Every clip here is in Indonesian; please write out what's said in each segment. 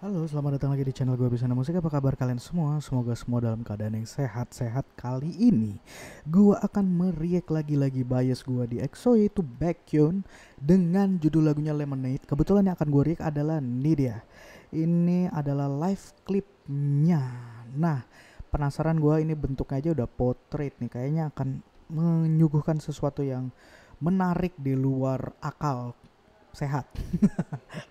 Halo, selamat datang lagi di channel gue Bisana Musik. Apa kabar kalian semua? Semoga semua dalam keadaan yang sehat-sehat. Kali ini gue akan meriak lagi-lagi bias gue di EXO, yaitu Baekhyun dengan judul lagunya Lemonade. Kebetulan yang akan gue react adalah ini dia. Ini adalah live clipnya. Nah, penasaran gue, ini bentuknya aja udah portrait nih. Kayaknya akan menyuguhkan sesuatu yang menarik di luar akal sehat.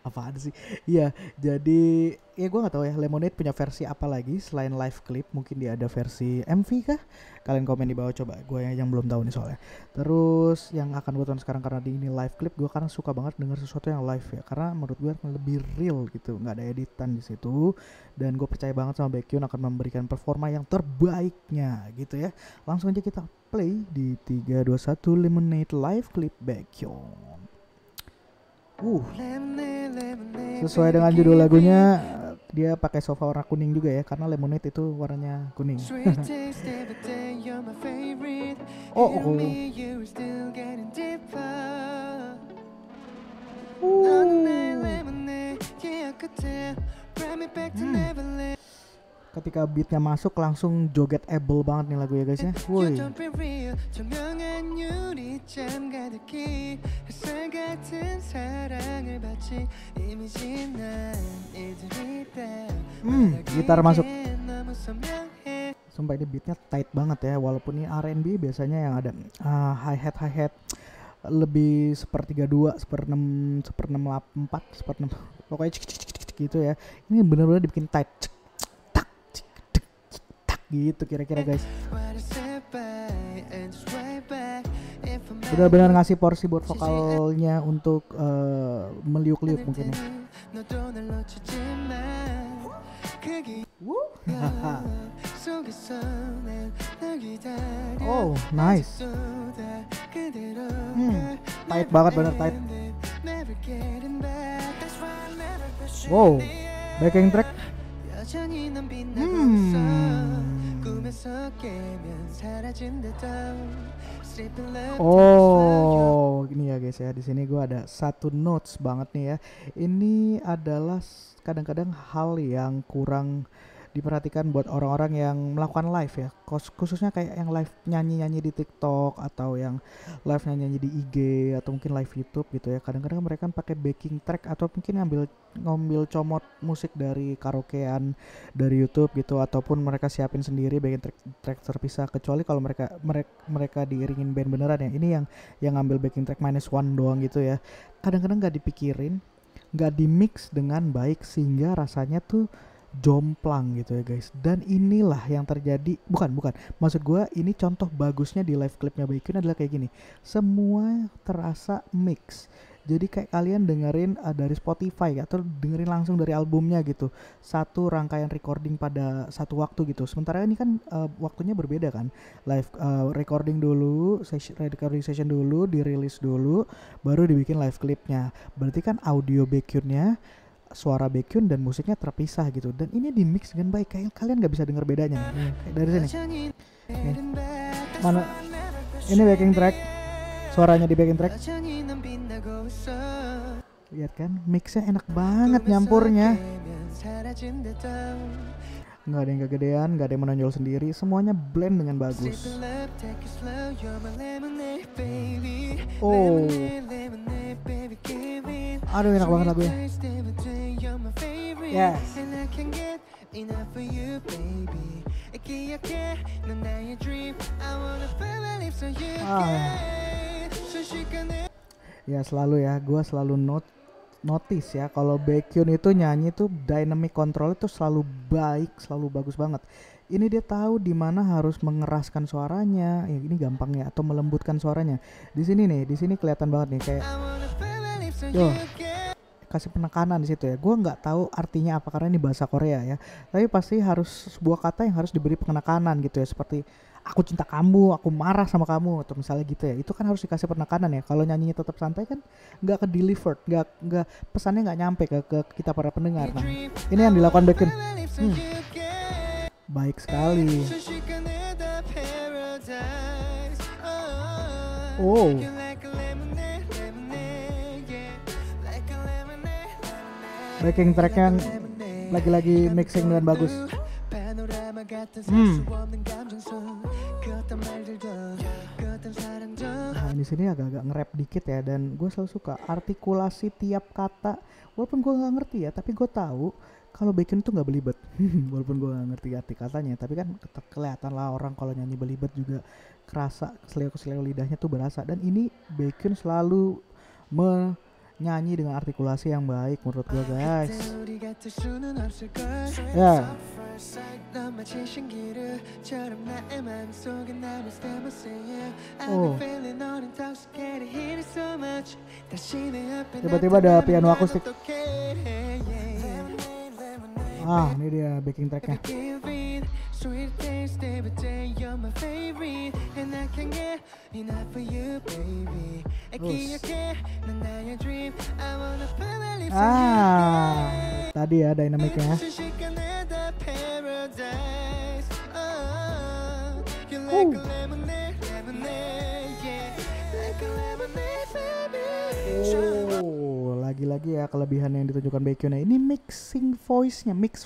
Apaan sih? Iya, jadi ya gue nggak tahu ya, Lemonade punya versi apa lagi selain live clip. Mungkin dia ada versi MV kah? Kalian komen di bawah coba. Gue yang belum tahu nih soalnya. Terus yang akan gue tonton sekarang karena di ini live clip, gue karena suka banget denger sesuatu yang live ya. Karena menurut gue lebih real gitu, nggak ada editan di situ. Dan gue percaya banget sama Baekhyun akan memberikan performa yang terbaiknya gitu ya. Langsung aja kita play di 3, 2, 1 Lemonade live clip Baekhyun. Sesuai dengan judul lagunya, dia pakai sofa warna kuning juga ya, karena Lemonade itu warnanya kuning. Oh, oh. Ketika beatnya masuk langsung joget able banget nih lagu ya guys ya. Woi. Gitar masuk. Sumpah ini beatnya tight banget ya, walaupun ini R&B biasanya yang ada hi-hat lebih sepertiga dua, seperenam empat, seperenam, pokoknya gitu ya. Ini benar-benar dibikin tight, gitu kira-kira guys. Benar-benar ngasih porsi buat vokalnya untuk meliuk-liuk mungkin ya. Oh, nice. Tight banget, bener tight. Wow, backing track. Oh, gini ya guys ya. Di sini gue ada satu notes banget nih ya. Ini adalah kadang-kadang hal yang kurang diperhatikan buat orang-orang yang melakukan live ya, khususnya kayak yang live nyanyi-nyanyi di TikTok atau yang live nyanyi di IG atau mungkin live YouTube gitu ya. Kadang-kadang mereka pakai backing track atau mungkin ngambil comot musik dari karaokean dari YouTube gitu, ataupun mereka siapin sendiri backing track terpisah, kecuali kalau mereka diiringin band beneran ya. Ini yang ngambil backing track -1 doang gitu ya. Kadang-kadang nggak dipikirin, nggak di mix dengan baik sehingga rasanya tuh jomplang gitu ya guys. Dan inilah yang terjadi, bukan maksud gue, ini contoh bagusnya di live clipnya Baekhyun adalah kayak gini, semua terasa mix. Jadi kayak kalian dengerin dari Spotify atau dengerin langsung dari albumnya gitu, satu rangkaian recording pada satu waktu gitu. Sementara ini kan waktunya berbeda kan, live recording dulu, recording session dulu, dirilis dulu, baru dibikin live clipnya. Berarti kan audio Baekhyunnya, suara Baekhyun dan musiknya terpisah gitu, dan ini di mix dengan baik, kayak kalian nggak bisa dengar bedanya nih, kayak dari sini nih. Mana ini backing track, suaranya di backing track, lihat kan mixnya enak banget nyampurnya, nggak ada yang kegedean, nggak ada yang menonjol sendiri, semuanya blend dengan bagus. Oh, aduh enak banget lagunya. Yes. Ya selalu ya, gue selalu notice ya, kalau Baekhyun itu nyanyi tuh dynamic control itu selalu baik, selalu bagus banget. Ini dia tahu di mana harus mengeraskan suaranya, ya ini gampangnya, atau melembutkan suaranya. Di sini nih, di sini kelihatan banget nih kayak, yo, kasih penekanan di situ ya. Gue nggak tahu artinya apa karena ini bahasa Korea ya. Tapi pasti harus sebuah kata yang harus diberi penekanan gitu ya. Seperti aku cinta kamu, aku marah sama kamu, atau misalnya gitu ya. Itu kan harus dikasih penekanan ya. Kalau nyanyinya tetap santai kan nggak ke delivered, nggak pesannya nggak nyampe ke kita para pendengar. Nah, ini yang dilakukan Baekhyun. Baik sekali. Oh. Backing tracknya lagi-lagi mixing dengan bagus. Nah di sini agak-agak nge-rap dikit ya, dan gue selalu suka artikulasi tiap kata. Walaupun gue nggak ngerti ya, tapi gue tahu kalau Baekhyun tuh nggak belibet. Walaupun gue nggak ngerti arti katanya, tapi kan kelihatan lah orang kalau nyanyi belibet juga kerasa, keseleo lidahnya tuh berasa. Dan ini Baekhyun selalu menyanyi dengan artikulasi yang baik menurut gue guys. Ya. Oh. Tiba-tiba ada piano akustik. Ah, ini dia backing tracknya. Tadi ya dinamiknya. Lagi-lagi ya kelebihan yang ditunjukkan Baekhyun. Ini mix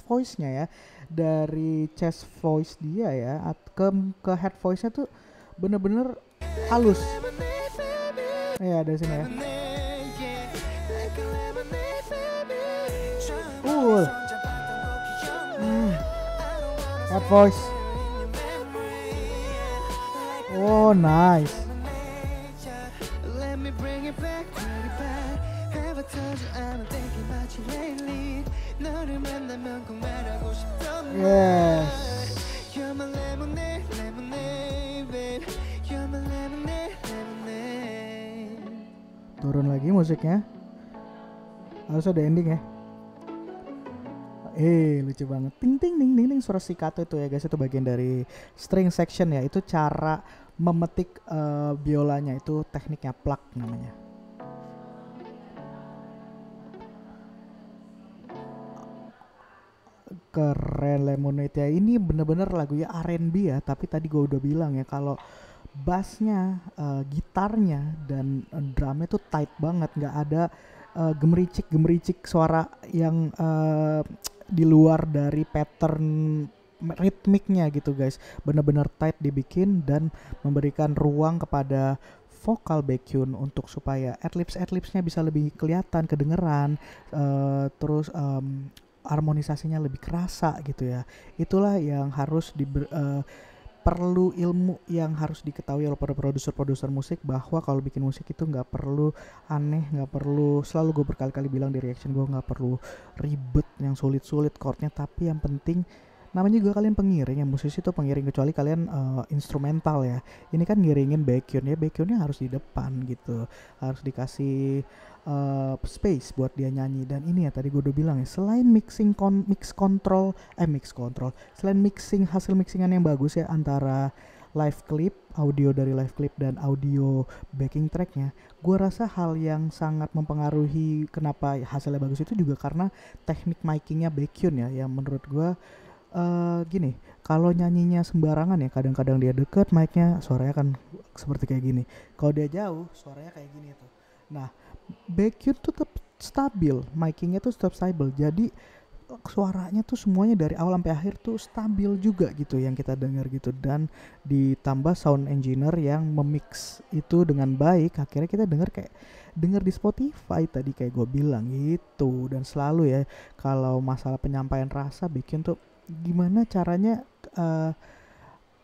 voice-nya ya, dari chest voice dia ya ke head voice-nya tuh bener-bener halus. Ya dari sini ya. Head voice. Oh nice. Yes. Turun lagi musiknya. Harus ada ending ya. Lucu banget. Ting ting ding ding ding, suara staccato itu ya guys, itu bagian dari string section ya. Itu cara memetik biolanya, itu tekniknya pluck namanya. Keren Lemonade ya. Ini bener-bener lagunya R&B ya, tapi tadi gue udah bilang ya kalau bassnya, gitarnya dan drumnya tuh tight banget, nggak ada gemericik suara yang di luar dari pattern ritmiknya gitu guys. Bener-bener tight dibikin dan memberikan ruang kepada vokal Baekhyun untuk supaya adlibs-adlibsnya bisa lebih kelihatan, kedengeran, terus harmonisasinya lebih kerasa gitu ya. Itulah yang harus perlu ilmu yang harus diketahui oleh para produser musik, bahwa kalau bikin musik itu nggak perlu aneh, nggak perlu, selalu gue berkali-kali bilang di reaction gue, nggak perlu ribet yang sulit-sulit chordnya, tapi yang penting namanya juga kalian pengiring ya, musisi itu pengiring, kecuali kalian instrumental ya. Ini kan ngiringin Baekhyun ya, Baekhyunnya harus di depan gitu, harus dikasih space buat dia nyanyi. Dan ini ya tadi gue udah bilang ya, selain mix control, selain hasil mixingan yang bagus ya antara live clip, audio dari live clip dan audio backing tracknya, gue rasa hal yang sangat mempengaruhi kenapa hasilnya bagus itu juga karena teknik micingnya Baekhyun ya, yang menurut gue gini, kalau nyanyinya sembarangan ya, kadang-kadang dia deket mic-nya suaranya kan seperti kayak gini, kalau dia jauh suaranya kayak gini tuh. Nah Baekhyun tuh tetap stabil, micingnya tuh tetap stabil, jadi suaranya tuh semuanya dari awal sampai akhir tuh stabil juga gitu yang kita dengar gitu. Dan ditambah sound engineer yang memix itu dengan baik, akhirnya kita dengar di Spotify tadi kayak gue bilang gitu. Dan selalu ya kalau masalah penyampaian rasa, Baekhyun tuh gimana caranya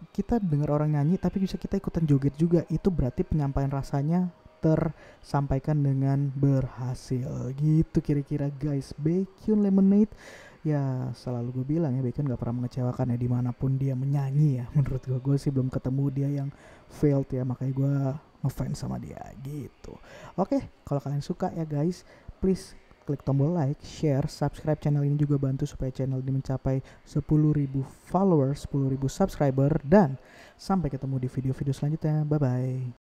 kita dengar orang nyanyi tapi bisa kita ikutan joget juga, itu berarti penyampaian rasanya tersampaikan dengan berhasil gitu kira-kira guys. Baekhyun Lemonade ya, selalu gue bilang ya, Baekhyun gak pernah mengecewakan ya dimanapun dia menyanyi ya. Menurut gue sih belum ketemu dia yang failed ya, makanya gue ngefans sama dia gitu. Oke, kalau kalian suka ya guys, please klik tombol like, share, subscribe channel ini, juga bantu supaya channel ini mencapai 10.000 followers, 10.000 subscriber. Dan sampai ketemu di video-video selanjutnya. Bye bye.